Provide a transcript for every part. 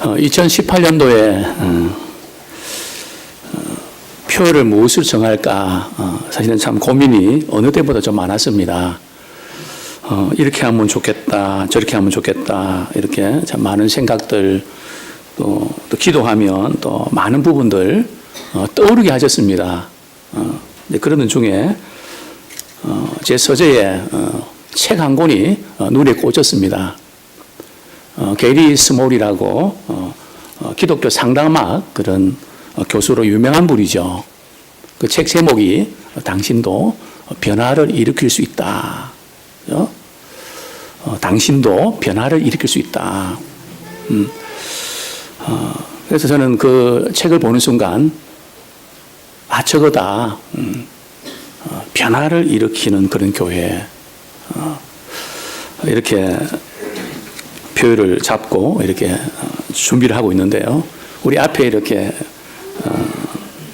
2018년도에 표를 무엇으로 정할까 사실은 참 고민이 어느 때보다 좀 많았습니다. 이렇게 하면 좋겠다, 저렇게 하면 좋겠다, 이렇게 참 많은 생각들 또 기도하면 또 많은 부분들 떠오르게 하셨습니다. 그러는 중에 제 서재에 책 한 권이 눈에 꽂혔습니다. 게리 스몰이라고 기독교 상담학 그런 교수로 유명한 분이죠. 그 책 제목이 당신도 변화를 일으킬 수 있다. 당신도 변화를 일으킬 수 있다. 그래서 저는 그 책을 보는 순간 저거다. 변화를 일으키는 그런 교회. 이렇게 표를 잡고 이렇게 준비를 하고 있는데요. 우리 앞에 이렇게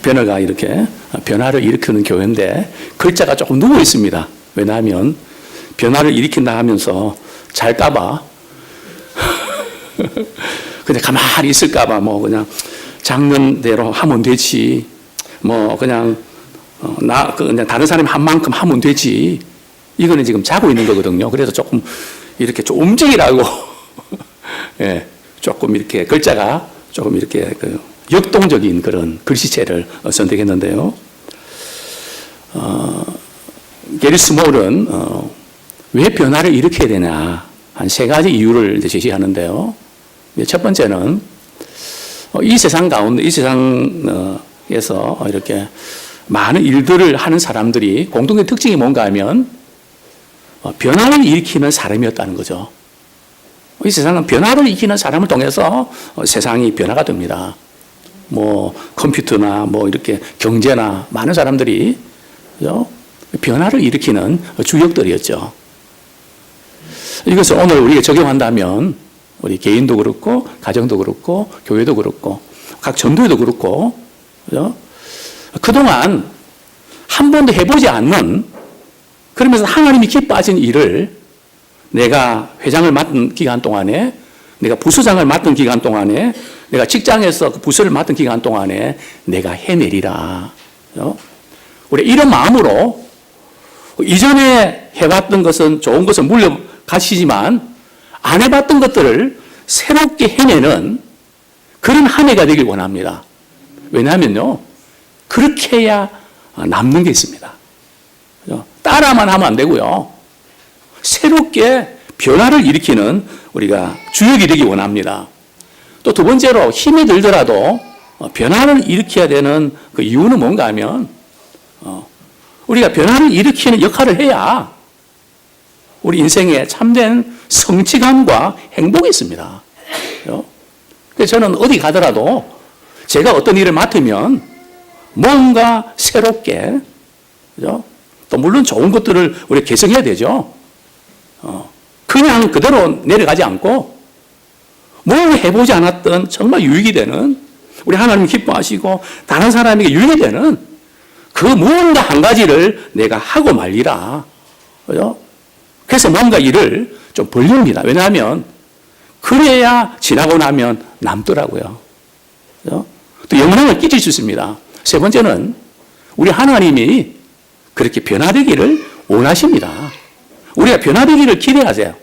배너가 이렇게 변화를 일으키는 교회인데 글자가 조금 누워 있습니다. 왜냐하면 변화를 일으킨다 하면서 잘까봐 그냥 가만히 있을까봐 뭐 그냥 장면대로 하면 되지 뭐 그냥 그냥 다른 사람이 한 만큼 하면 되지 이거는 지금 자고 있는 거거든요. 그래서 조금 이렇게 좀 움직이라고 예, 조금 이렇게 글자가 조금 이렇게 역동적인 그런 글씨체를 선택했는데요. 게리 스몰은 왜 변화를 일으켜야 되냐 한 세 가지 이유를 이제 제시하는데요. 첫 번째는 이 세상 가운데 이 세상에서 이렇게 많은 일들을 하는 사람들이 공통된 특징이 뭔가 하면 변화를 일으키는 사람이었다는 거죠. 이 세상은 변화를 일으키는 사람을 통해서 세상이 변화가 됩니다. 뭐 컴퓨터나 뭐 이렇게 경제나 많은 사람들이 그죠? 변화를 일으키는 주역들이었죠. 이것을 오늘 우리가 적용한다면 우리 개인도 그렇고 가정도 그렇고 교회도 그렇고 각 전도회도 그렇고 그죠? 그동안 한 번도 해보지 않는 그러면서 하나님이 기뻐하신 일을 내가 회장을 맡은 기간 동안에 내가 부서장을 맡은 기간 동안에 내가 직장에서 그 부서를 맡은 기간 동안에 내가 해내리라. 우리 이런 마음으로 이전에 해봤던 것은 좋은 것은 물려가시지만 안 해봤던 것들을 새롭게 해내는 그런 한 해가 되길 원합니다. 왜냐하면요. 그렇게 해야 남는 게 있습니다. 따라만 하면 안 되고요. 새롭게 변화를 일으키는 우리가 주역이 되기 원합니다. 또 두 번째로 힘이 들더라도 변화를 일으켜야 되는 그 이유는 뭔가 하면 우리가 변화를 일으키는 역할을 해야 우리 인생에 참된 성취감과 행복이 있습니다. 그래서 저는 어디 가더라도 제가 어떤 일을 맡으면 뭔가 새롭게 그죠? 또 물론 좋은 것들을 우리가 개성해야 되죠. 그냥 그대로 내려가지 않고 뭘 해보지 않았던 정말 유익이 되는 우리 하나님 기뻐하시고 다른 사람에게 유익이 되는 그 무언가 한 가지를 내가 하고 말리라. 그죠? 그래서 뭔가 일을 좀 벌립니다. 왜냐하면 그래야 지나고 나면 남더라고요. 그죠? 또 영향을 끼칠 수 있습니다. 세 번째는 우리 하나님이 그렇게 변화되기를 원하십니다. 우리가 변화되기를 기대하세요.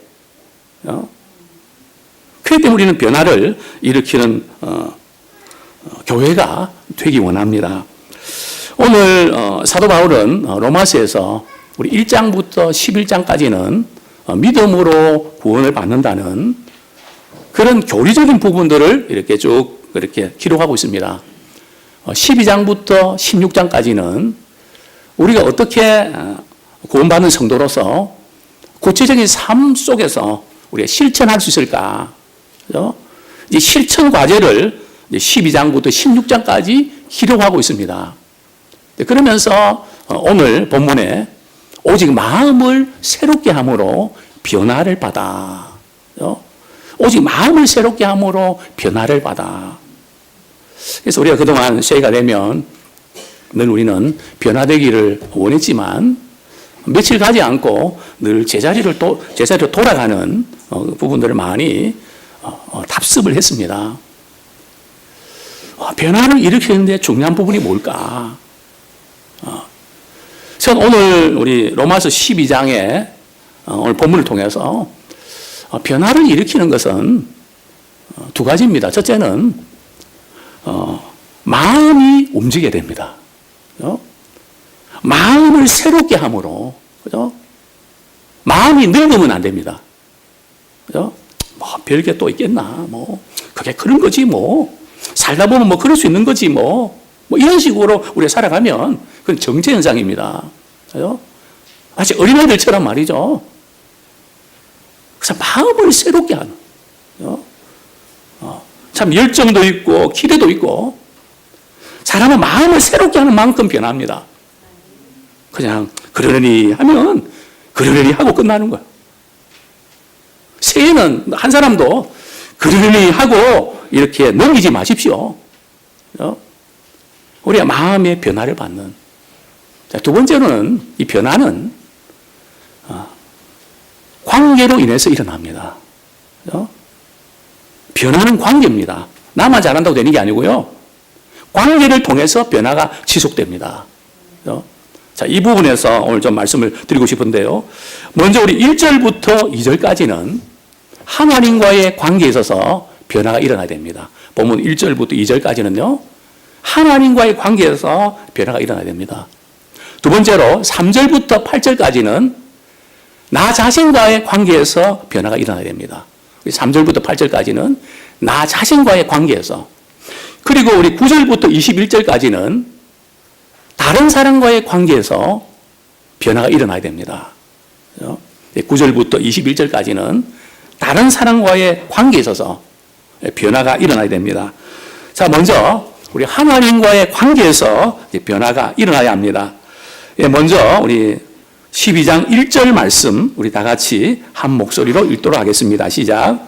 그렇기 때문에 우리는 변화를 일으키는 교회가 되기 원합니다. 오늘 사도 바울은 로마서에서 우리 1장부터 11장까지는 믿음으로 구원을 받는다는 그런 교리적인 부분들을 이렇게 쭉 이렇게 기록하고 있습니다. 12장부터 16장까지는 우리가 어떻게 구원받는 성도로서 구체적인 삶 속에서 우리가 실천할 수 있을까? 그죠? 이제 실천 과제를 12장부터 16장까지 기록하고 있습니다. 그러면서 오늘 본문에 오직 마음을 새롭게 함으로 변화를 받아. 그죠? 오직 마음을 새롭게 함으로 변화를 받아. 그래서 우리가 그동안 새해가 되면 늘 우리는 변화되기를 원했지만 며칠 가지 않고 늘 제자리로 돌아가는 부분들을 많이 답습을 했습니다. 변화를 일으키는데 중요한 부분이 뭘까? 저는 오늘 우리 로마서 12장에 오늘 본문을 통해서 변화를 일으키는 것은 두 가지입니다. 첫째는 마음이 움직여야 됩니다. 그죠? 마음을 새롭게 함으로, 그죠? 마음이 늙으면 안 됩니다. 그죠? 뭐 별게 또 있겠나? 뭐 그게 그런 거지 뭐. 살다 보면 뭐 그럴 수 있는 거지 뭐. 뭐 이런 식으로 우리가 살아가면 그건 정체 현상입니다. 그죠? 아직 어린아이들처럼 말이죠. 그래서 마음을 새롭게 하는. 그죠? 참 열정도 있고 기대도 있고 사람은 마음을 새롭게 하는 만큼 변합니다. 그냥 그러려니 하면 그러려니 하고 끝나는 거예요. 새해는 한 사람도 그러려니 하고 이렇게 넘기지 마십시오. 그죠? 우리가 마음의 변화를 받는. 자, 두 번째로는 이 변화는 관계로 인해서 일어납니다. 그죠? 변화는 관계입니다. 나만 잘한다고 되는 게 아니고요. 관계를 통해서 변화가 지속됩니다. 그죠? 자, 이 부분에서 오늘 좀 말씀을 드리고 싶은데요. 먼저 우리 1절부터 2절까지는 하나님과의 관계에 있어서 변화가 일어나야 됩니다. 보면 1절부터 2절까지는요. 하나님과의 관계에서 변화가 일어나야 됩니다. 두 번째로 3절부터 8절까지는 나 자신과의 관계에서 변화가 일어나야 됩니다. 3절부터 8절까지는 나 자신과의 관계에서, 그리고 우리 9절부터 21절까지는 다른 사람과의 관계에서 변화가 일어나야 됩니다. 9절부터 21절까지는 다른 사람과의 관계에 있어서 변화가 일어나야 됩니다. 자, 먼저 우리 하나님과의 관계에서 변화가 일어나야 합니다. 먼저 우리 12장 1절 말씀 우리 다 같이 한 목소리로 읽도록 하겠습니다. 시작.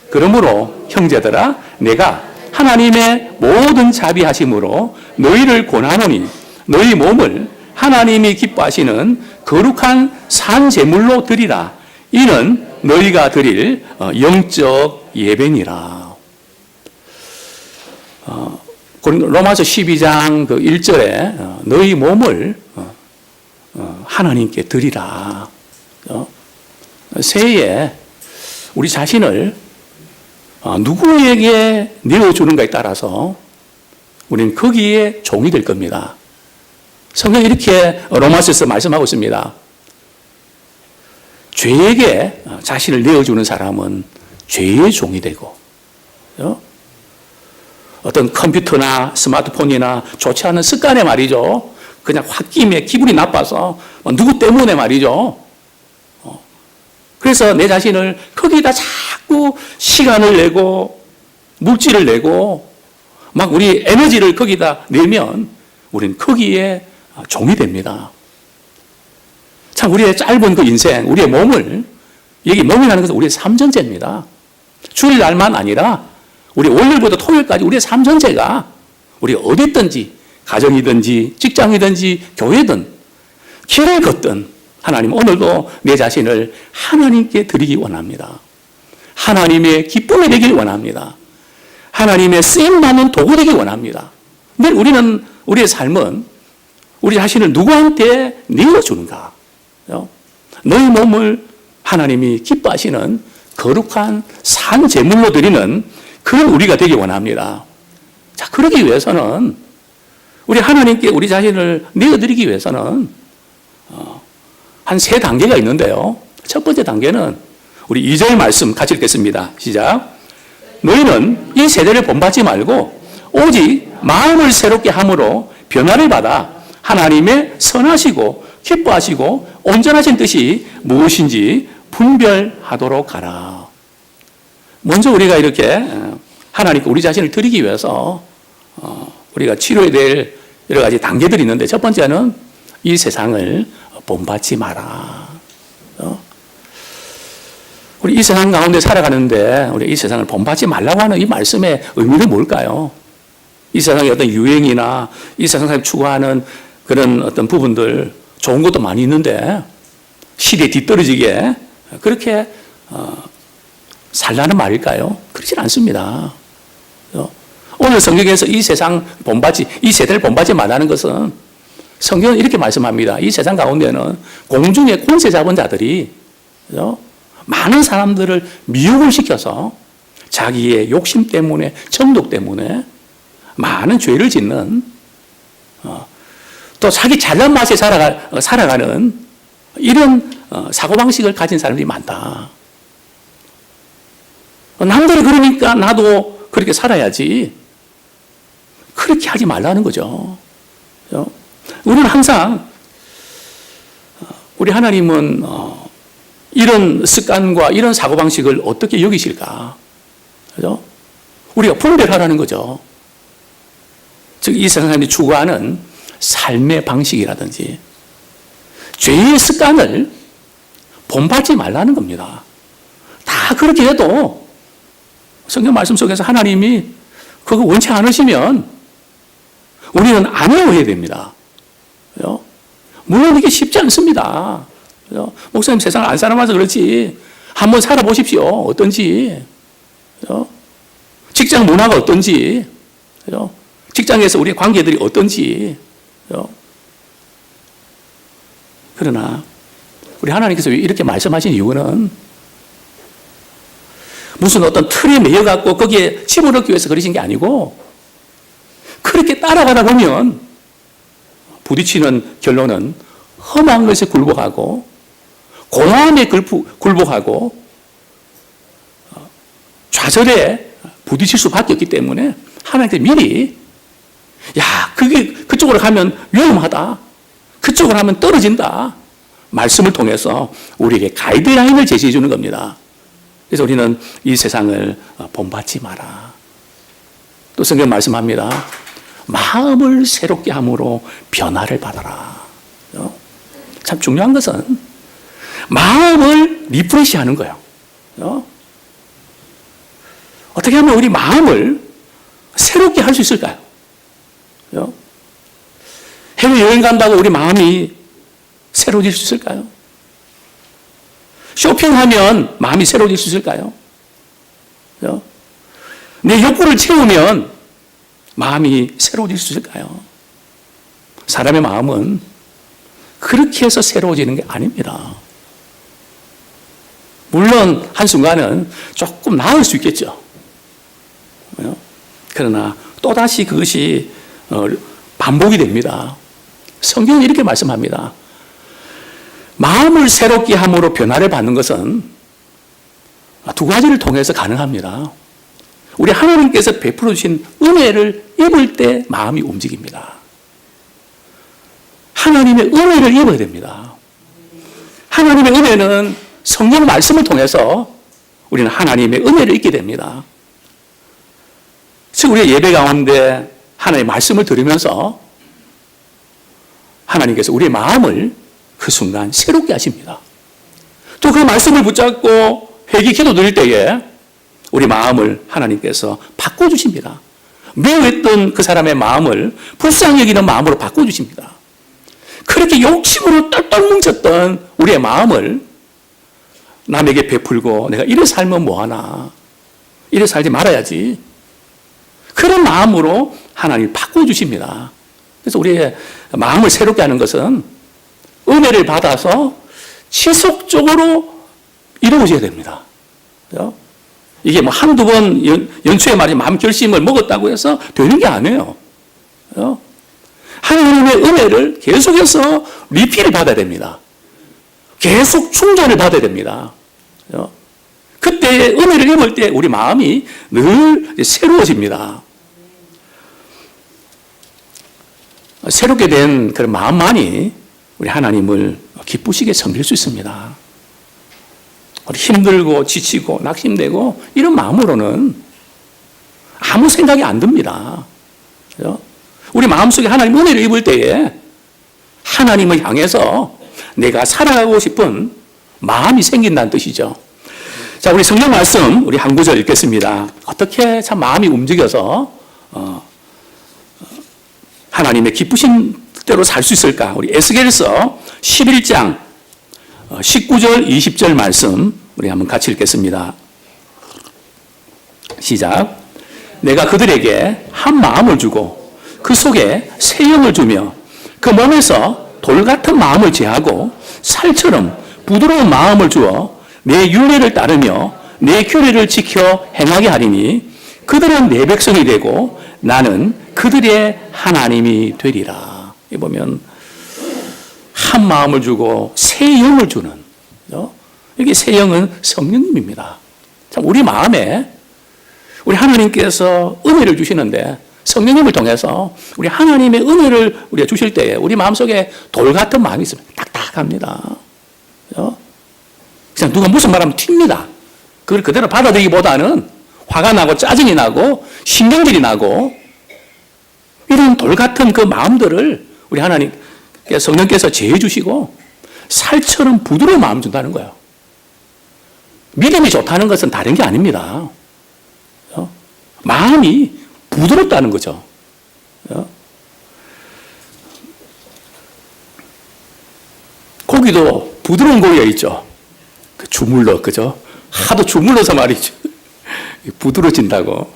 그러므로 형제들아 내가 하나님의 모든 자비하심으로 너희를 권하노니 너희 몸을 하나님이 기뻐하시는 거룩한 산 제물로 드리라. 이는 너희가 드릴 영적 예배니라. 로마서 12장 그 1절에 너희 몸을 하나님께 드리라. 새해에 우리 자신을 누구에게 내어주는가에 따라서 우리는 거기에 종이 될 겁니다. 성경이 이렇게 로마서에서 말씀하고 있습니다. 죄에게 자신을 내어주는 사람은 죄의 종이 되고, 어떤 컴퓨터나 스마트폰이나 좋지 않은 습관에 말이죠. 그냥 홧김에 기분이 나빠서 누구 때문에 말이죠. 그래서 내 자신을 거기다 자꾸 시간을 내고 물질을 내고 막 우리 에너지를 거기다 내면 우리는 거기에 종이 됩니다. 참 우리의 짧은 그 인생, 우리의 몸을, 여기 몸이라는 것은 우리의 삶 전체입니다. 주일날만 아니라 우리 월요일부터 토요일까지 우리의 삶 전체가 우리 어디 있든지 가정이든지 직장이든지 교회든 길을 걷든 하나님 오늘도 내 자신을 하나님께 드리기 원합니다. 하나님의 기쁨이 되길 원합니다. 하나님의 쓰임받는 도구 되길 원합니다. 근데 우리는 우리의 삶은 우리 자신을 누구한테 내어주는가? 너희 몸을 하나님이 기뻐하시는 거룩한 산 제물로 드리는 그런 우리가 되기 원합니다. 자, 그러기 위해서는 우리 하나님께 우리 자신을 내어드리기 위해서는 한 세 단계가 있는데요. 첫 번째 단계는 우리 2절 말씀 같이 읽겠습니다. 시작. 너희는 이 세대를 본받지 말고 오직 마음을 새롭게 함으로 변화를 받아 하나님의 선하시고 기뻐하시고 온전하신 뜻이 무엇인지 분별하도록 하라. 먼저 우리가 이렇게 하나님께 우리 자신을 드리기 위해서 우리가 치료해야 될 여러 가지 단계들이 있는데 첫 번째는 이 세상을 본받지 마라. 우리 이 세상 가운데 살아가는데 우리 이 세상을 본받지 말라고 하는 이 말씀의 의미는 뭘까요? 이 세상의 어떤 유행이나 이 세상에서 추구하는 그런 어떤 부분들 좋은 것도 많이 있는데 시대에 뒤떨어지게 그렇게 살라는 말일까요? 그렇진 않습니다. 오늘 성경에서 이 세상 본받지, 이 세대를 본받지 말라는 것은 성경은 이렇게 말씀합니다. 이 세상 가운데는 공중에 권세 잡은 자들이, 그죠? 많은 사람들을 미혹을 시켜서 자기의 욕심 때문에, 정욕 때문에 많은 죄를 짓는, 또 자기 잘난 맛에 살아가는 이런 사고방식을 가진 사람들이 많다. 남들이 그러니까 나도 그렇게 살아야지. 그렇게 하지 말라는 거죠. 우리는 항상, 우리 하나님은 이런 습관과 이런 사고방식을 어떻게 여기실까? 그죠? 우리가 분별하라는 거죠. 즉, 이 세상에 추구하는 삶의 방식이라든지 죄의 습관을 본받지 말라는 겁니다. 다 그렇게 해도 성경 말씀 속에서 하나님이 그거 원치 않으시면 우리는 아니라고 해야 됩니다. 그죠? 물론 이게 쉽지 않습니다. 그죠? 목사님 세상을 안 살아봐서 그렇지 한번 살아보십시오. 어떤지. 그죠? 직장 문화가 어떤지. 그죠? 직장에서 우리 관계들이 어떤지. 그죠? 그러나 우리 하나님께서 이렇게 말씀하신 이유는 무슨 어떤 틀에 매여갖고 거기에 집어넣기 위해서 그러신 게 아니고 그렇게 따라가다 보면 부딪히는 결론은 험한 것에 굴복하고 고난에 굴복하고 좌절에 부딪힐 수밖에 없기 때문에 하나님께서 미리 그쪽으로 가면 위험하다. 그쪽으로 하면 떨어진다. 말씀을 통해서 우리에게 가이드라인을 제시해 주는 겁니다. 그래서 우리는 이 세상을 본받지 마라. 또 성경 말씀합니다. 마음을 새롭게 함으로 변화를 받아라. 참 중요한 것은 마음을 리프레시 하는 거예요. 어떻게 하면 우리 마음을 새롭게 할 수 있을까요? 해외여행 간다고 우리 마음이 새로워질 수 있을까요? 쇼핑하면 마음이 새로워질 수 있을까요? 내 욕구를 채우면 마음이 새로워질 수 있을까요? 사람의 마음은 그렇게 해서 새로워지는 게 아닙니다. 물론 한순간은 조금 나을 수 있겠죠. 그러나 또다시 그것이 반복이 됩니다. 성경은 이렇게 말씀합니다. 마음을 새롭게 함으로 변화를 받는 것은 두 가지를 통해서 가능합니다. 우리 하나님께서 베풀어 주신 은혜를 입을 때 마음이 움직입니다. 하나님의 은혜를 입어야 됩니다. 하나님의 은혜는 성경 말씀을 통해서 우리는 하나님의 은혜를 입게 됩니다. 즉 우리의 예배 가운데 하나님의 말씀을 들으면서 하나님께서 우리의 마음을 그 순간 새롭게 하십니다. 또 그 말씀을 붙잡고 회개 기도 드릴 때에 우리 마음을 하나님께서 바꿔주십니다. 매우했던 그 사람의 마음을 불쌍히 여기는 마음으로 바꿔주십니다. 그렇게 욕심으로 똘똘 뭉쳤던 우리의 마음을 남에게 베풀고 내가 이래 살면 뭐하나, 이래 살지 말아야지, 그런 마음으로 하나님이 바꿔주십니다. 그래서 우리의 마음을 새롭게 하는 것은 은혜를 받아서 지속적으로 이루어져야 됩니다. 그렇죠? 이게 뭐 한두 번 연초에 말이 마음 결심을 먹었다고 해서 되는 게 아니에요. 그렇죠? 하나님의 은혜를 계속해서 리필을 받아야 됩니다. 계속 충전을 받아야 됩니다. 그렇죠? 그때 은혜를 입을 때 우리 마음이 늘 새로워집니다. 새롭게 된 그런 마음만이 우리 하나님을 기쁘시게 섬길 수 있습니다. 우리 힘들고 지치고 낙심되고 이런 마음으로는 아무 생각이 안 듭니다. 그렇죠? 우리 마음속에 하나님 은혜를 입을 때에 하나님을 향해서 내가 살아가고 싶은 마음이 생긴다는 뜻이죠. 자, 우리 성경 말씀 우리 한 구절 읽겠습니다. 어떻게 참 마음이 움직여서 하나님의 기쁘신 대로 살 수 있을까? 우리 에스겔서 11장 19절 20절 말씀 우리 한번 같이 읽겠습니다. 시작. 내가 그들에게 한 마음을 주고 그 속에 새 영을 주며 그 몸에서 돌 같은 마음을 제하고 살처럼 부드러운 마음을 주어 내 율례를 따르며 내 규례를 지켜 행하게 하리니 그들은 내 백성이 되고 나는 그들의 하나님이 되리라. 이 보면 한 마음을 주고 새 영을 주는, 여기 새 영은 성령님입니다. 참 우리 마음에 우리 하나님께서 은혜를 주시는데 성령님을 통해서 우리 하나님의 은혜를 우리가 주실 때에 우리 마음속에 돌 같은 마음이 있으면 딱딱합니다. 그냥 누가 무슨 말하면 튑니다. 그걸 그대로 받아들이기보다는 화가 나고 짜증이 나고 신경질이 나고 이런 돌 같은 그 마음들을 우리 하나님 성령께서 제해 주시고 살처럼 부드러운 마음을 준다는 거예요. 믿음이 좋다는 것은 다른 게 아닙니다. 마음이 부드럽다는 거죠. 고기도 부드러운 고기가 있죠. 주물러, 그죠? 하도 주물러서 말이죠. 부드러워진다고.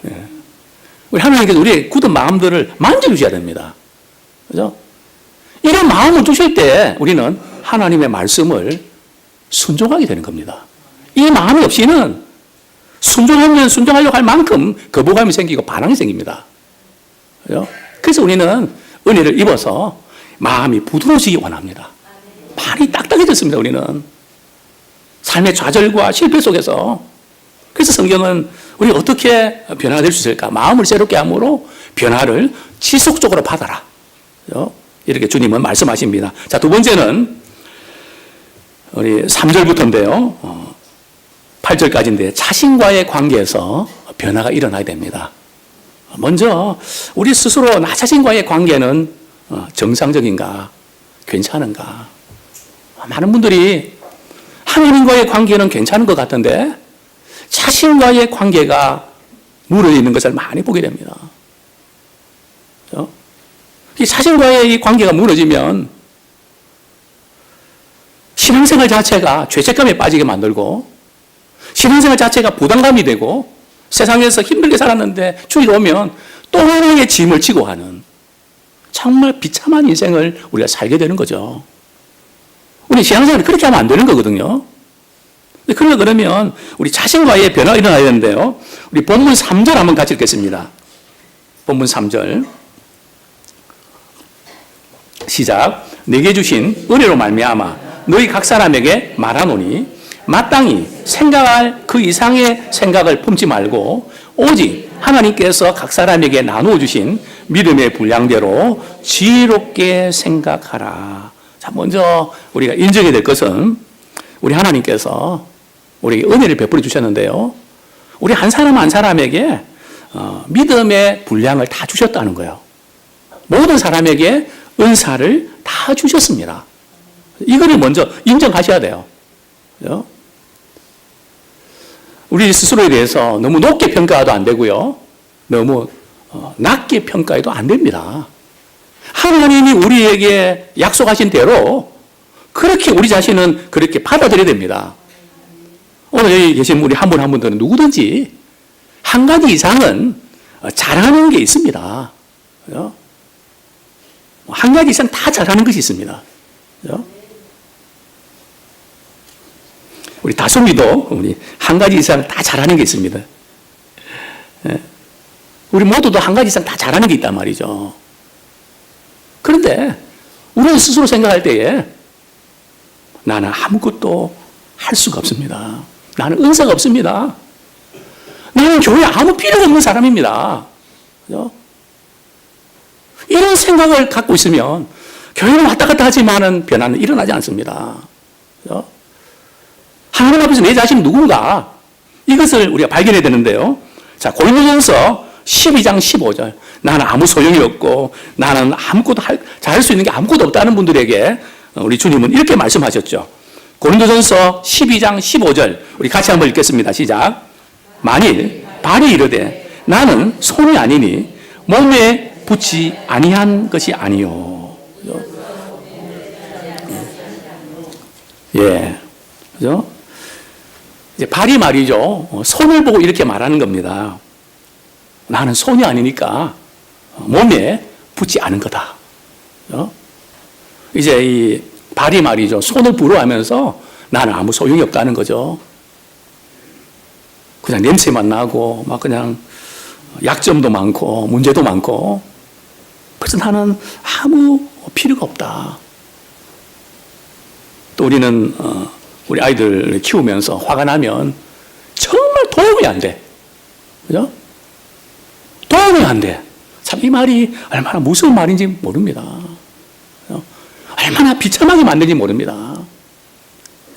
우리 하나님께서 우리의 굳은 마음들을 만져주셔야 됩니다. 그죠? 이런 마음을 주실 때 우리는 하나님의 말씀을 순종하게 되는 겁니다. 이 마음이 없이는 순종하면 순종하려고 할 만큼 거부감이 생기고 반항이 생깁니다. 그죠? 그래서 우리는 은혜를 입어서 마음이 부드러워지기 원합니다. 많이 딱딱해졌습니다, 우리는. 삶의 좌절과 실패 속에서. 그래서 성경은 우리 어떻게 변화가 될 수 있을까? 마음을 새롭게 함으로 변화를 지속적으로 받아라. 그죠? 이렇게 주님은 말씀하십니다. 자, 두 번째는 우리 3절부터인데요. 8절까지인데 자신과의 관계에서 변화가 일어나야 됩니다. 먼저 우리 스스로 나 자신과의 관계는 정상적인가? 괜찮은가? 많은 분들이 하나님과의 관계는 괜찮은 것 같은데 자신과의 관계가 무너져 있는 것을 많이 보게 됩니다. 이 자신과의 이 관계가 무너지면 신앙생활 자체가 죄책감에 빠지게 만들고 신앙생활 자체가 부담감이 되고 세상에서 힘들게 살았는데 주일 오면 또 하나의 짐을 지고 하는 정말 비참한 인생을 우리가 살게 되는 거죠. 우리 신앙생활은 그렇게 하면 안 되는 거거든요. 그러면 우리 자신과의 변화가 일어나야 되는데요. 우리 본문 3절 한번 같이 읽겠습니다. 본문 3절 시작. 내게 주신 은혜로 말미암아 너희 각 사람에게 말하노니 마땅히 생각할 그 이상의 생각을 품지 말고 오직 하나님께서 각 사람에게 나누어 주신 믿음의 분량대로 지혜롭게 생각하라. 자, 먼저 우리가 인정해야 될 것은 우리 하나님께서 우리에게 은혜를 베풀어 주셨는데요. 우리 한 사람 한 사람에게 믿음의 분량을 다 주셨다는 거예요. 모든 사람에게 은사를 다 주셨습니다. 이거를 먼저 인정하셔야 돼요. 그죠? 우리 스스로에 대해서 너무 높게 평가도 안 되고요. 너무 낮게 평가해도 안 됩니다. 하나님이 우리에게 약속하신 대로 그렇게 우리 자신은 그렇게 받아들여야 됩니다. 오늘 여기 계신 우리 한 분 한 분들은 누구든지 한 가지 이상은 잘하는 게 있습니다. 그죠? 한 가지 이상 다 잘하는 것이 있습니다. 그죠? 우리 다솜이도 우리 한 가지 이상 다 잘하는 게 있습니다. 우리 모두도 한 가지 이상 다 잘하는 게 있단 말이죠. 그런데 우리는 스스로 생각할 때에 나는 아무것도 할 수가 없습니다. 나는 은사가 없습니다. 나는 교회에 아무 필요가 없는 사람입니다. 그죠? 이런 생각을 갖고 있으면 교회는 왔다 갔다 하지만은 변화는 일어나지 않습니다. 그죠? 하나님 앞에서 내 자신이 누군가 이것을 우리가 발견해야 되는데요. 자, 고린도전서 12장 15절. 나는 아무 소용이 없고 나는 아무것도 잘할 수 있는 게 아무것도 없다는 분들에게 우리 주님은 이렇게 말씀하셨죠. 고린도전서 12장 15절. 우리 같이 한번 읽겠습니다. 시작. 만일 발이 이르되 나는 손이 아니니 몸에 붙지 아니한 것이 아니요. 예. 그죠? 이제 발이 말이죠. 손을 보고 이렇게 말하는 겁니다. 나는 손이 아니니까 몸에 붙지 않은 거다. 이제 이 발이 말이죠. 손을 부러워하면서 나는 아무 소용이 없다는 거죠. 그냥 냄새만 나고 막 그냥 약점도 많고 문제도 많고 그래서 나는 아무 필요가 없다. 또 우리는 우리 아이들 키우면서 화가 나면 정말 도움이 안 돼. 그죠? 도움이 안 돼. 참 이 말이 얼마나 무서운 말인지 모릅니다. 그죠? 얼마나 비참하게 만든지 모릅니다.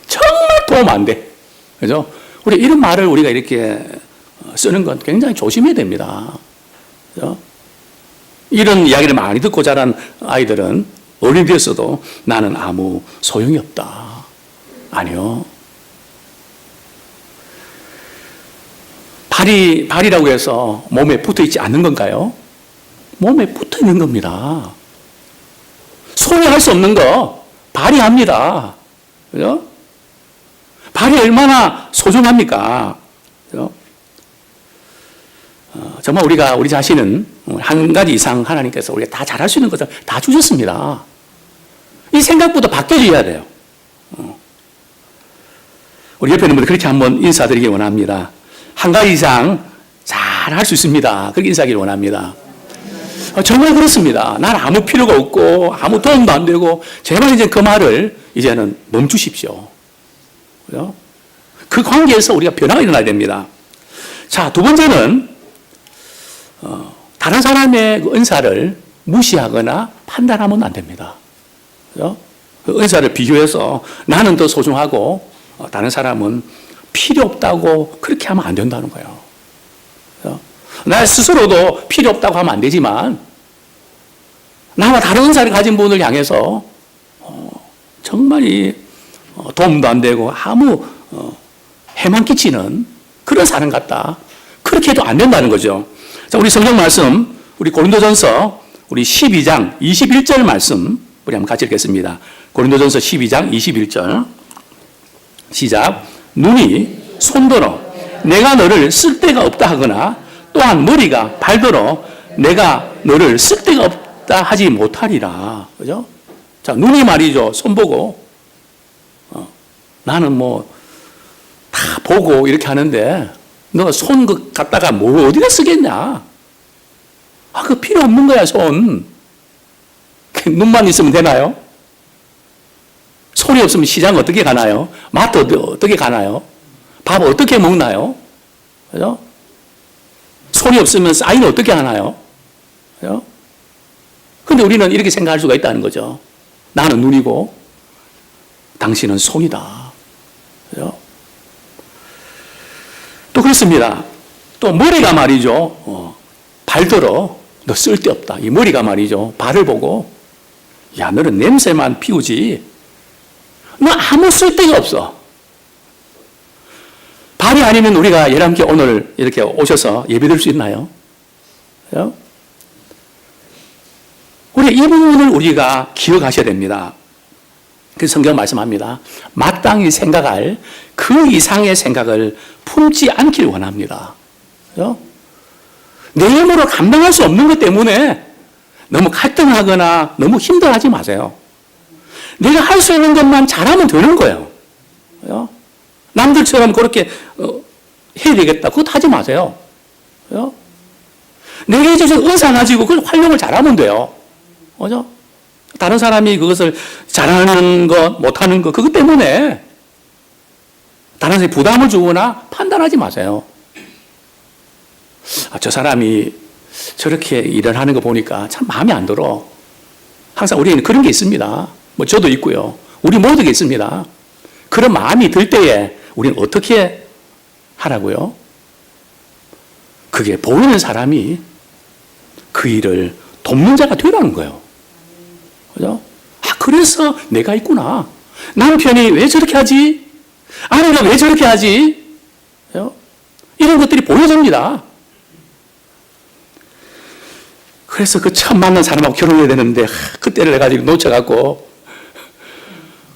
정말 도움 안 돼. 그죠? 우리 이런 말을 우리가 이렇게 쓰는 건 굉장히 조심해야 됩니다. 그죠? 이런 이야기를 많이 듣고 자란 아이들은 어른이 되었어도 나는 아무 소용이 없다. 아니요. 발이라고 해서 몸에 붙어 있지 않는 건가요? 몸에 붙어 있는 겁니다. 손이 할 수 없는 거 발이 합니다. 그죠? 발이 얼마나 소중합니까? 그죠? 정말 우리 자신은 한 가지 이상 하나님께서 우리가 다 잘할 수 있는 것을 다 주셨습니다. 이 생각부터 바뀌어져야 돼요. 우리 옆에 있는 분들 그렇게 한번 인사드리기 원합니다. 한 가지 이상 잘 할 수 있습니다. 그렇게 인사하기를 원합니다. 정말 그렇습니다. 난 아무 필요가 없고 아무 도움도 안 되고 제발 이제 그 말을 이제는 멈추십시오. 그죠? 그 관계에서 우리가 변화가 일어나야 됩니다. 자, 두 번째는 다른 사람의 그 은사를 무시하거나 판단하면 안 됩니다. 그죠? 그 은사를 비교해서 나는 더 소중하고 다른 사람은 필요 없다고 그렇게 하면 안 된다는 거예요. 그죠? 나 스스로도 필요 없다고 하면 안 되지만 나와 다른 은사를 가진 분을 향해서 정말 도움도 안 되고 아무 해만 끼치는 그런 사람 같다. 그렇게 해도 안 된다는 거죠. 자, 우리 성경 말씀, 우리 고린도전서 우리 12장 21절 말씀 우리 한번 같이 읽겠습니다. 고린도전서 12장 21절 시작. 눈이 손더러 내가 너를 쓸데가 없다 하거나 또한 머리가 발더러 내가 너를 쓸데가 없다 하지 못하리라. 그죠? 자, 눈이 말이죠. 손 보고 나는 뭐 다 보고 이렇게 하는데 너 손 갖다가 뭐 어디다 쓰겠냐? 그거 필요 없는 거야, 손. 눈만 있으면 되나요? 손이 없으면 시장 어떻게 가나요? 마트 어떻게 가나요? 밥 어떻게 먹나요? 그죠? 손이 없으면 사인 어떻게 하나요? 그죠? 근데 우리는 이렇게 생각할 수가 있다는 거죠. 나는 눈이고 당신은 손이다. 그죠? 또 그렇습니다. 또 머리가 말이죠. 발더러 너 쓸데없다. 이 머리가 말이죠. 발을 보고 야 너는 냄새만 피우지 너 아무 쓸데가 없어. 발이 아니면 우리가 예람께 오늘 이렇게 오셔서 예배드릴 수 있나요? 그죠? 우리 이 부분을 우리가 기억하셔야 됩니다. 그래서 성경 말씀합니다. 마땅히 생각할 그 이상의 생각을 품지 않길 원합니다. 그죠? 내 힘으로 감당할 수 없는 것 때문에 너무 갈등하거나 너무 힘들어하지 마세요. 내가 할 수 있는 것만 잘하면 되는 거예요. 그죠? 남들처럼 그렇게 해야 되겠다. 그것도 하지 마세요. 그죠? 내게 주신 은사 가지고 그걸 활용을 잘하면 돼요. 그죠? 다른 사람이 그것을 잘하는 것, 못하는 것, 그것 때문에 다른 사람이 부담을 주거나 판단하지 마세요. 저 사람이 저렇게 일을 하는 거 보니까 참 마음에 안 들어. 항상 우리에는 그런 게 있습니다. 뭐 저도 있고요. 우리 모두가 있습니다. 그런 마음이 들 때에 우리는 어떻게 하라고요? 그게 보이는 사람이 그 일을 돕는 자가 되라는 거예요. 그죠? 그래서 내가 있구나. 남편이 왜 저렇게 하지? 아내가 왜 저렇게 하지? 그죠? 이런 것들이 보여집니다. 그래서 그 처음 만난 사람하고 결혼해야 되는데 그때를 내가 지금 놓쳐갖고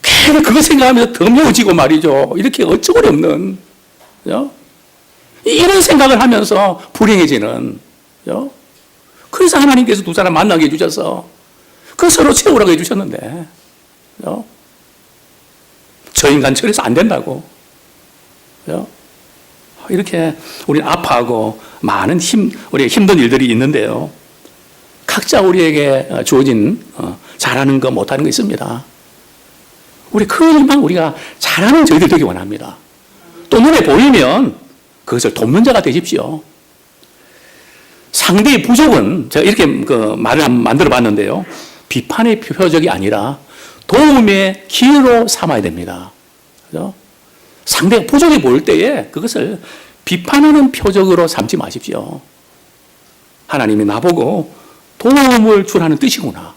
계속 그거 생각하면서 더 미워지고 말이죠. 이렇게 어처구니 없는 그죠? 이런 생각을 하면서 불행해지는 그죠? 그래서 하나님께서 두 사람 만나게 해주셔서 그 서로 채우라고 해주셨는데, 그죠? 저 인간 처리해서 안 된다고. 그죠? 이렇게 우리는 아파하고 많은 우리의 힘든 일들이 있는데요. 각자 우리에게 주어진 잘하는 거 못하는 거 있습니다. 우리 그 일만 우리가 잘하는 저희들 되기 원합니다. 또 눈에 보이면 그것을 돕는 자가 되십시오. 상대의 부족은 제가 이렇게 말을 한번 만들어 봤는데요. 비판의 표적이 아니라 도움의 기회로 삼아야 됩니다. 그죠? 상대가 부족해 보일 때에 그것을 비판하는 표적으로 삼지 마십시오. 하나님이 나보고 도움을 주라는 뜻이구나.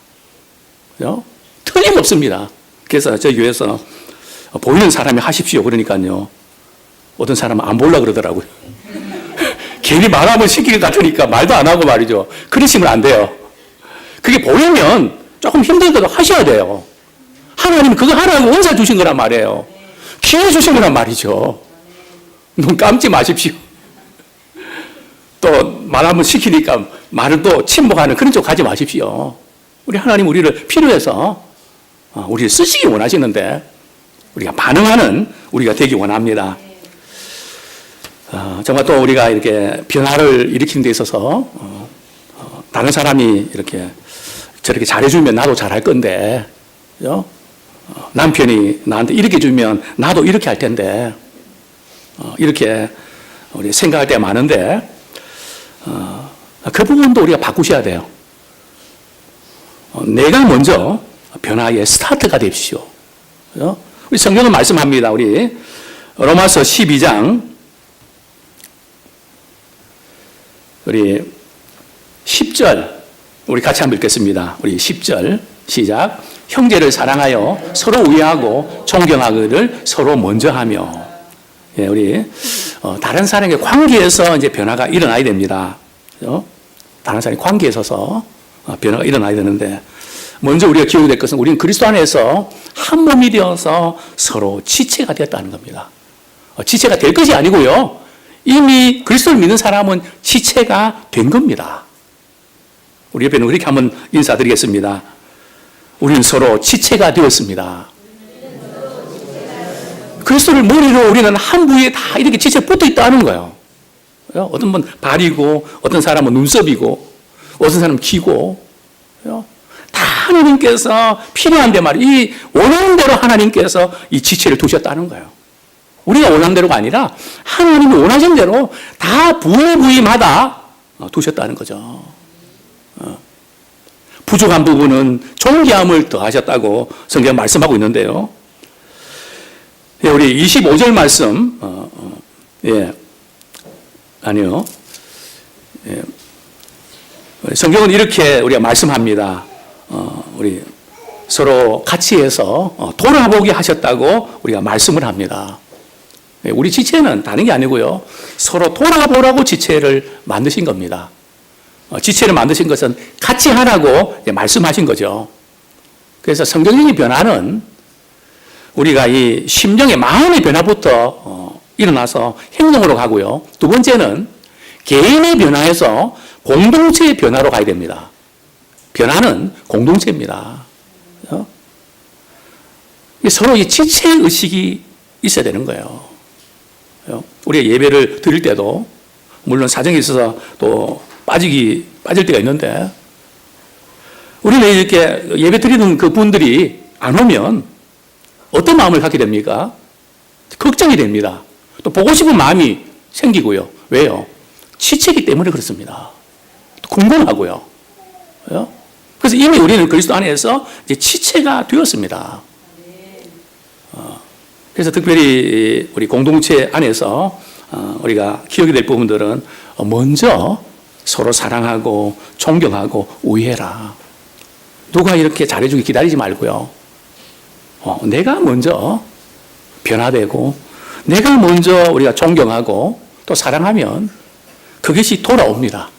그죠? 틀림없습니다. 그래서 저희 교회에서 보이는 사람이 하십시오. 그러니까요. 어떤 사람은 안 보려고 그러더라고요. 괜히 말 한번 시킬 것 같으니까 말도 안 하고 말이죠. 그러시면 안 돼요. 그게 보이면 조금 힘들어도 하셔야 돼요. 하나님은 그거 하라고 은사 주신 거란 말이에요. 기회 주신 거란 말이죠. 눈 감지 마십시오. 또 말 한번 시키니까 말을 또 침묵하는 그런 쪽 가지 마십시오. 우리 하나님 우리를 필요해서 우리를 쓰시기 원하시는데 우리가 반응하는 우리가 되기 원합니다. 정말 또 우리가 이렇게 변화를 일으키는 데 있어서 다른 사람이 이렇게 저렇게 잘해주면 나도 잘할 건데, 그죠? 남편이 나한테 이렇게 주면 나도 이렇게 할 텐데, 이렇게 우리 생각할 때가 많은데, 그 부분도 우리가 바꾸셔야 돼요. 내가 먼저 변화의 스타트가 되십시오. 그죠? 우리 성경은 말씀합니다. 우리 로마서 12장 우리 10절 우리 같이 한번 읽겠습니다. 우리 10절 시작. 형제를 사랑하여 서로 우애하고 존경하기를 서로 먼저 하며. 예, 우리 다른 사람의 관계에서 이제 변화가 일어나야 됩니다. 그죠? 다른 사람의 관계에 있어서 변화가 일어나야 되는데 먼저 우리가 기억해야 될 것은 우리는 그리스도 안에서 한 몸이 되어서 서로 지체가 되었다는 겁니다. 지체가 될 것이 아니고요. 이미 그리스도를 믿는 사람은 지체가 된 겁니다. 우리 옆에는 그렇게 한번 인사드리겠습니다. 우리는 서로 지체가 되었습니다. 그리스도를 머리로 우리는 한 부위에 다 이렇게 지체 붙어 있다는 거예요. 어떤 분은 발이고, 어떤 사람은 눈썹이고, 어떤 사람은 귀고, 다 하나님께서 필요한데 말이에요. 이 원하는 대로 하나님께서 이 지체를 두셨다는 거예요. 우리가 원하는 대로가 아니라 하나님이 원하신 대로 다 부위마다 두셨다는 거죠. 부족한 부분은 존귀함을 더하셨다고 성경 말씀하고 있는데요. 예, 우리 25절 말씀, 아니요. 예, 성경은 이렇게 우리가 말씀합니다. 우리 서로 같이 해서 돌아보게 하셨다고 우리가 말씀을 합니다. 우리 지체는 다른 게 아니고요. 서로 돌아보라고 지체를 만드신 겁니다. 지체를 만드신 것은 같이 하라고 말씀하신 거죠. 그래서 성경적인 변화는 우리가 이 심령의 마음의 변화부터 일어나서 행동으로 가고요. 두 번째는 개인의 변화에서 공동체의 변화로 가야 됩니다. 변화는 공동체입니다. 서로 이 지체 의식이 있어야 되는 거예요. 우리가 예배를 드릴 때도 물론 사정이 있어서 또 빠질 때가 있는데 우리는 이렇게 예배 드리는 그 분들이 안 오면 어떤 마음을 갖게 됩니까? 걱정이 됩니다. 또 보고 싶은 마음이 생기고요. 왜요? 지체이기 때문에 그렇습니다. 또 궁금하고요. 그래서 이미 우리는 그리스도 안에서 이제 지체가 되었습니다. 그래서 특별히 우리 공동체 안에서 우리가 기억이 될 부분들은 먼저 서로 사랑하고 존경하고 우애해라. 누가 이렇게 잘해주기 기다리지 말고요. 내가 먼저 변화되고 내가 먼저 우리가 존경하고 또 사랑하면 그것이 돌아옵니다.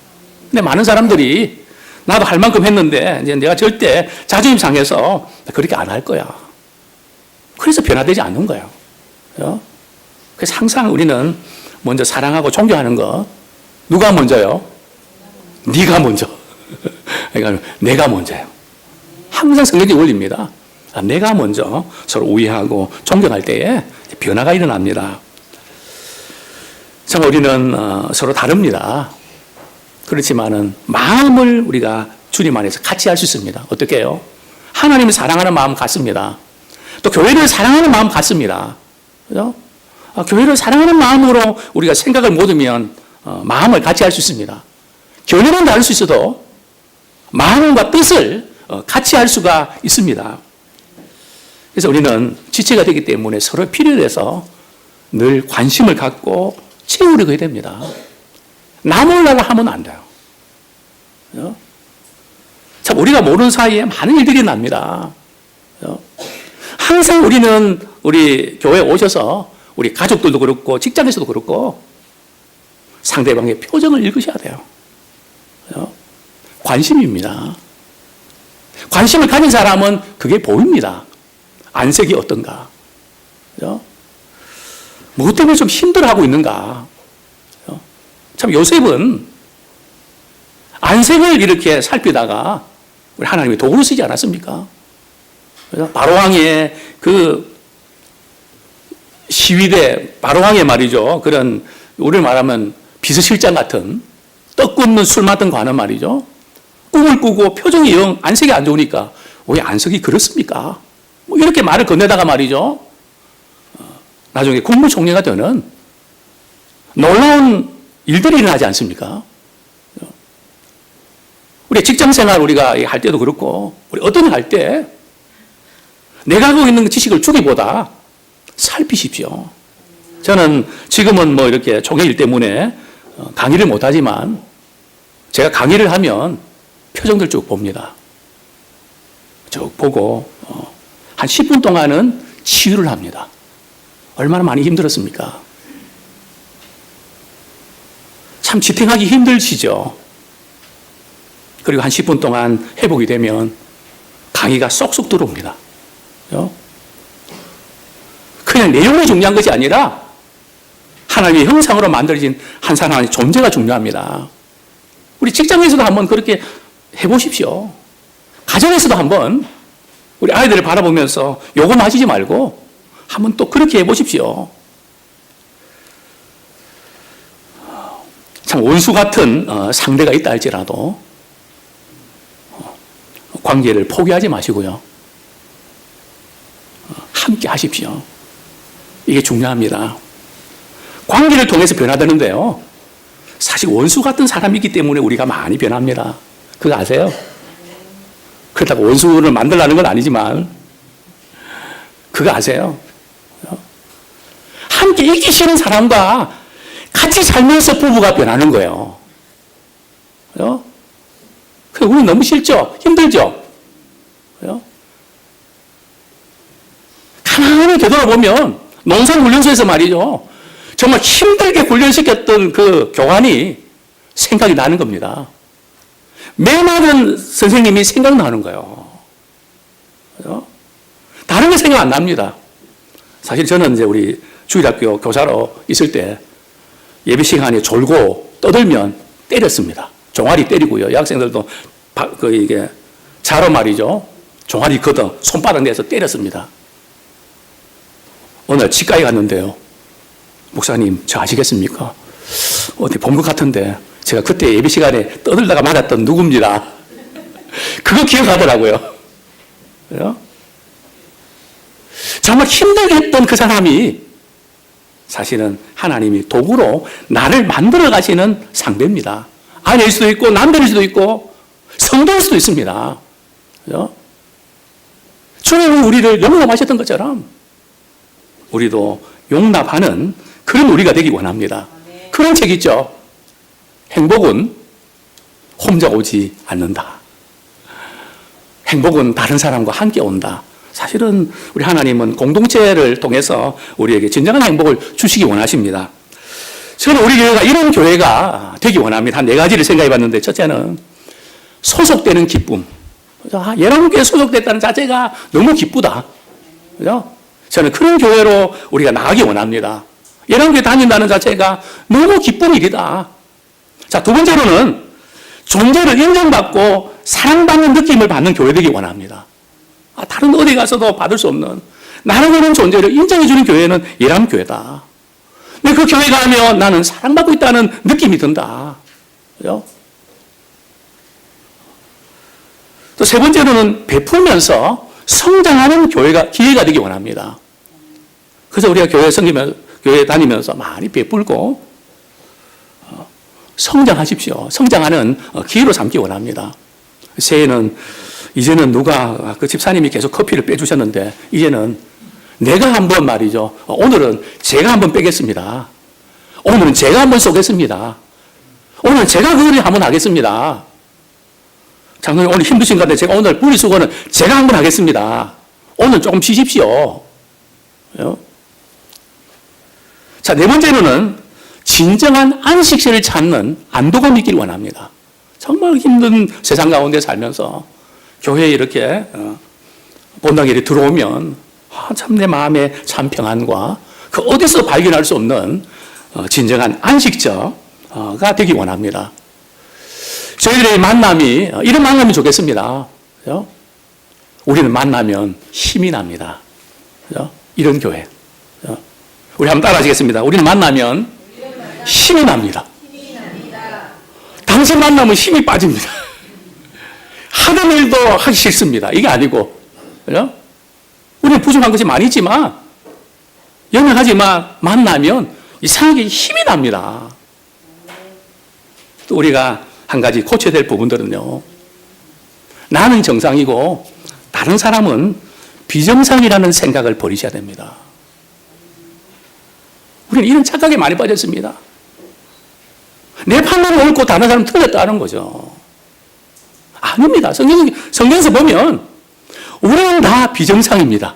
근데 많은 사람들이 나도 할 만큼 했는데 이제 내가 절대 자존심 상해서 그렇게 안 할 거야. 그래서 변화되지 않는 거예요. 그래서 항상 우리는 먼저 사랑하고 존경하는 것. 누가 먼저요? 네가 먼저. 그러니까 내가 먼저예요. 항상 성경적 원리입니다. 내가 먼저 서로 우애하고 존경할 때에 변화가 일어납니다. 참 우리는 서로 다릅니다. 그렇지만은 마음을 우리가 주님 안에서 같이 할 수 있습니다. 어떻게 해요? 하나님을 사랑하는 마음 같습니다. 또 교회를 사랑하는 마음 같습니다. 그죠? 교회를 사랑하는 마음으로 우리가 생각을 모으면 마음을 같이 할 수 있습니다. 견해는 다를 수 있어도 마음과 뜻을 같이 할 수가 있습니다. 그래서 우리는 지체가 되기 때문에 서로 필요해서 늘 관심을 갖고 채우려고 해야 됩니다. 나 몰라고 하면 안 돼요. 그죠? 참 우리가 모르는 사이에 많은 일들이 납니다. 그죠? 항상 우리는 우리 교회에 오셔서 우리 가족들도 그렇고 직장에서도 그렇고 상대방의 표정을 읽으셔야 돼요. 그죠? 관심입니다. 관심을 가진 사람은 그게 보입니다. 안색이 어떤가? 그죠? 무엇 때문에 좀 힘들어하고 있는가? 그죠? 참 요셉은 안색을 이렇게 살피다가 우리 하나님이 도구로 쓰지 않았습니까? 그죠? 바로왕의 그 시위대, 바로왕의 말이죠. 그런 우리를 말하면 비서실장 같은 떡 굽는 술 맡은 관은 말이죠. 꿈을 꾸고 표정이 영 안색이 안 좋으니까 왜 안색이 그렇습니까? 뭐 이렇게 말을 건네다가 말이죠. 나중에 국무총리가 되는 놀라운 일들이 일어나지 않습니까? 우리 직장생활 우리가 할 때도 그렇고 우리 어떤 일 할 때 내가 갖고 있는 지식을 주기보다 살피십시오. 저는 지금은 뭐 이렇게 총회일 때문에 강의를 못하지만 제가 강의를 하면 표정들 쭉 봅니다. 쭉 보고 한 10분 동안은 치유를 합니다. 얼마나 많이 힘들었습니까? 참 지탱하기 힘들시죠? 그리고 한 10분 동안 회복이 되면 강의가 쏙쏙 들어옵니다. 그냥 내용이 중요한 것이 아니라 하나님의 형상으로 만들어진 한 사람의 존재가 중요합니다. 우리 직장에서도 한번 그렇게 해보십시오. 가정에서도 한번 우리 아이들을 바라보면서 요금하시지 말고 한번 또 그렇게 해보십시오. 참 원수 같은 상대가 있다 할지라도 관계를 포기하지 마시고요. 함께 하십시오. 이게 중요합니다. 관계를 통해서 변화되는데요. 사실 원수 같은 사람이기 때문에 우리가 많이 변합니다. 그거 아세요? 그렇다고 원수를 만들라는 건 아니지만 그거 아세요? 함께 있기 싫은 사람과 같이 살면서 부부가 변하는 거예요. 우리 너무 싫죠? 힘들죠? 가만히 되돌아보면 농산훈련소에서 말이죠. 정말 힘들게 훈련시켰던 그 교관이 생각이 나는 겁니다. 메마른 선생님이 생각나는 거예요. 다른 게 생각 안 납니다. 사실 저는 이제 우리 주일학교 교사로 있을 때 예배 시간에 졸고 떠들면 때렸습니다. 종아리 때리고요. 여학생들도 이게 자로 말이죠. 종아리 걷어 손바닥 내서 때렸습니다. 오늘 치과에 갔는데요. 목사님, 저 아시겠습니까? 어디 본 것 같은데 제가 그때 예배 시간에 떠들다가 맞았던 누굽니다. 그거 기억하더라고요. 정말 힘들게 했던 그 사람이 사실은 하나님이 도구로 나를 만들어 가시는 상대입니다. 아내일 수도 있고 남편일 수도 있고 성도일 수도 있습니다. 주님은 우리를 용납하셨던 것처럼 우리도 용납하는 그런 우리가 되기 원합니다. 그런 책 있죠. 행복은 혼자 오지 않는다. 행복은 다른 사람과 함께 온다. 사실은 우리 하나님은 공동체를 통해서 우리에게 진정한 행복을 주시기 원하십니다. 저는 우리 교회가 이런 교회가 되기 원합니다. 한 4가지를 생각해 봤는데, 첫째는 소속되는 기쁨. 예랑교회에 소속됐다는 자체가 너무 기쁘다. 그죠? 저는 그런 교회로 우리가 나가기 원합니다. 예랑교회 다닌다는 자체가 너무 기쁜 일이다. 자, 두 번째로는 존재를 인정받고 사랑받는 느낌을 받는 교회 되기 원합니다. 다른 어디 가서도 받을 수 없는 나는 그런 존재를 인정해주는 교회는 예람교회다. 근데 그 교회 가면 나는 사랑받고 있다는 느낌이 든다. 그죠? 또 세 번째로는 베풀면서 성장하는 교회가 기회가 되기 원합니다. 그래서 우리가 교회 다니면서 많이 베풀고 성장하십시오. 성장하는 기회로 삼기 원합니다. 새해는 이제는 누가 그 집사님이 계속 커피를 빼주셨는데 이제는 내가 한번 말이죠. 오늘은 제가 한번 빼겠습니다. 오늘은 제가 한번 쏘겠습니다. 오늘 제가 그걸 한번 하겠습니다. 장로님 오늘 힘드신 것 같은데 제가 오늘 분리수거는 제가 한번 하겠습니다. 오늘 조금 쉬십시오. 자, 네 번째로는 진정한 안식처를 찾는 안도감이 있기를 원합니다. 정말 힘든 세상 가운데 살면서 교회에 이렇게 본당에 들어오면 참 내 마음에 참 평안과 그 어디서 발견할 수 없는 진정한 안식처가 되기 원합니다. 저희들의 만남이 이런 만남이 좋겠습니다. 그죠? 우리는 만나면 힘이 납니다. 그죠? 이런 교회. 그죠? 우리 한번 따라하시겠습니다. 우리는 만나면 힘이 납니다. 당신 만나면 힘이 빠집니다. 하던 일도 하기 싫습니다. 이게 아니고, 그죠? 우리는 부족한 것이 많이 있지만, 연약하지만 만나면 이상하게 힘이 납니다. 또 우리가 한 가지 고쳐야 될 부분들은요, 나는 정상이고 다른 사람은 비정상이라는 생각을 버리셔야 됩니다. 우리는 이런 착각에 많이 빠졌습니다. 내 판단은 옳고 다른 사람은 틀렸다는 거죠. 아닙니다. 성경에서 보면 우리는 다 비정상입니다.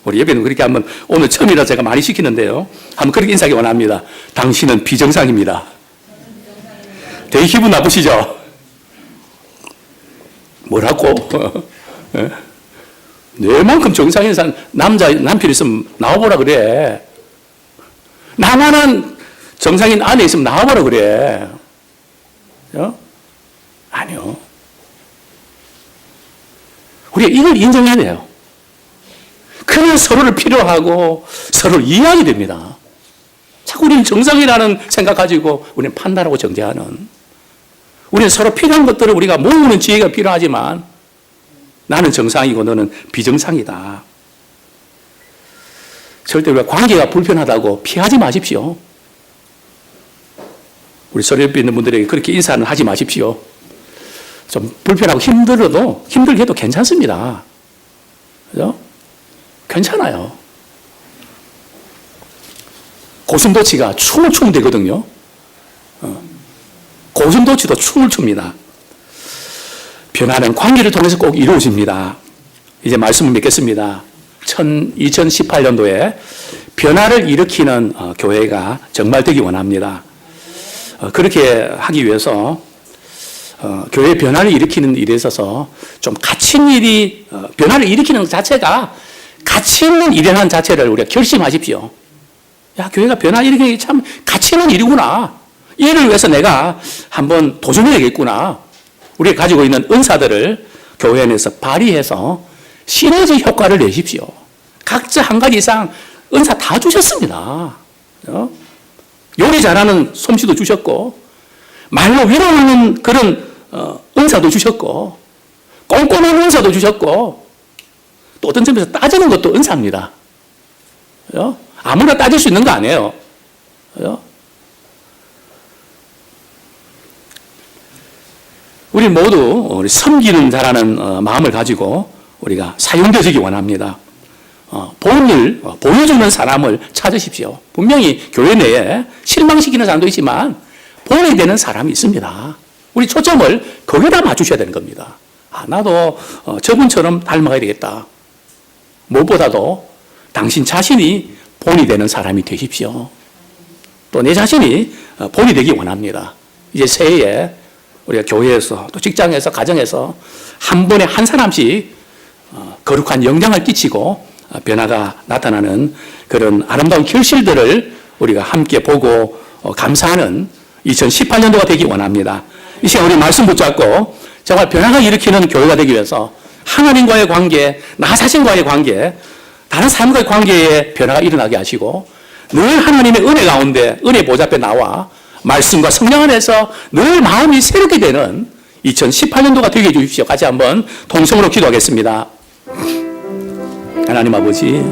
우리 예배는 그렇게 한번 오늘 처음이라 제가 많이 시키는데요. 한번 그렇게 인사하기 원합니다. 당신은 비정상입니다. 되게 기분 나쁘시죠? 뭐라고? 내만큼 정상인 사람, 남편 있으면 나와보라 그래. 나만한 정상인 안에 있으면 나와보라 그래. 아니요. 우리가 이걸 인정해야 돼요. 그래야 서로를 필요하고 서로를 이해하게 됩니다. 자꾸 우리는 정상이라는 생각 가지고 우리는 판단하고 정죄하는, 우리는 서로 필요한 것들을 우리가 모으는 지혜가 필요하지만 나는 정상이고 너는 비정상이다. 절대 우리가 관계가 불편하다고 피하지 마십시오. 우리 서로 옆에 있는 분들에게 그렇게 인사는 하지 마십시오. 좀 불편하고 힘들게 해도 괜찮습니다. 그죠? 괜찮아요. 고슴도치가 춤을 추면 되거든요. 고슴도치도 춤을 춥니다. 변화는 관계를 통해서 꼭 이루어집니다. 이제 말씀을 맺겠습니다. 2018년도에 변화를 일으키는 교회가 정말 되기 원합니다. 그렇게 하기 위해서 교회 변화를 일으키는 일에 있어서 좀 가치 있는 일이, 변화를 일으키는 것 자체가 가치 있는 일이라는 자체를 우리가 결심하십시오. 야, 교회가 변화 일으키는 게 참 가치 있는 일이구나. 이를 위해서 내가 한번 도전해야겠구나. 우리가 가지고 있는 은사들을 교회 안에서 발휘해서 시너지 효과를 내십시오. 각자 한 가지 이상 은사 다 주셨습니다. 요리 잘하는 솜씨도 주셨고, 말로 위로하는 그런 은사도 주셨고, 꼼꼼한 은사도 주셨고, 또 어떤 점에서 따지는 것도 은사입니다. 아무나 따질 수 있는 거 아니에요. 우리 모두 우리 섬기는 자라는 마음을 가지고 우리가 사용되어지기 원합니다. 본을 보여주는 사람을 찾으십시오. 분명히 교회 내에 실망시키는 사람도 있지만 본이 되는 사람이 있습니다. 우리 초점을 거기다 맞추셔야 되는 겁니다. 나도 저분처럼 닮아가야 되겠다. 무엇보다도 당신 자신이 본이 되는 사람이 되십시오. 또 내 자신이 본이 되기 원합니다. 이제 새해에 우리가 교회에서 또 직장에서 가정에서 한 번에 한 사람씩 거룩한 영향을 끼치고 변화가 나타나는 그런 아름다운 결실들을 우리가 함께 보고 감사하는 2018년도가 되기 원합니다. 이 시간 우리 말씀 붙잡고 정말 변화가 일으키는 교회가 되기 위해서 하나님과의 관계, 나 자신과의 관계, 다른 사람과의 관계에 변화가 일어나게 하시고 늘 하나님의 은혜 가운데 은혜 보좌 앞에 나와 말씀과 성령 안에서 늘 마음이 새롭게 되는 2018년도가 되게 해주십시오. 같이 한번 통성으로 기도하겠습니다. 하나님 아버지,